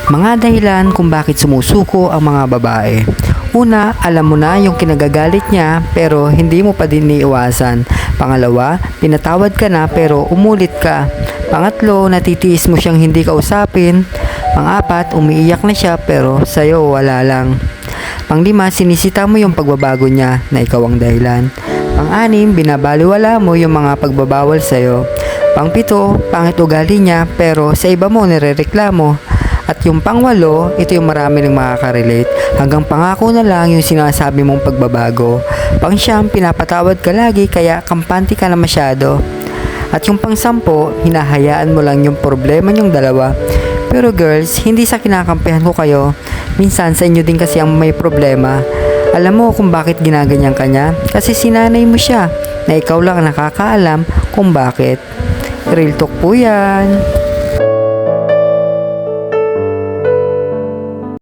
Mga dahilan kung bakit sumusuko ang mga babae. Una, alam mo na yung kinagagalit niya pero hindi mo pa din iiwasan. Pangalawa, pinatawad ka na pero umulit ka. Pangatlo, natitiis mo siyang hindi kausapin. Pangapat, umiiyak na siya pero sa'yo wala lang. Panglima, sinisita mo yung pagbabago niya na ikaw ang dahilan. Pang-anim, binabaliwala mo yung mga pagbabawal sa'yo. Pang-pito, pangit ugali niya pero sa iba mo nirereklamo. At yung pang-walo, ito yung marami ng makaka-relate. Hanggang pangako na lang yung sinasabi mong pagbabago. Pang-siyam, pinapatawad ka lagi kaya kampante ka na masyado. At yung pang-sampo, hinahayaan mo lang yung problema niyong dalawa. Pero girls, hindi sa kinakampihan ko kayo. Minsan sa inyo din kasi ang may problema. Alam mo kung bakit ginaganyan ka niya? Kasi sinanay mo siya na ikaw lang nakakaalam kung bakit. Real talk po yan.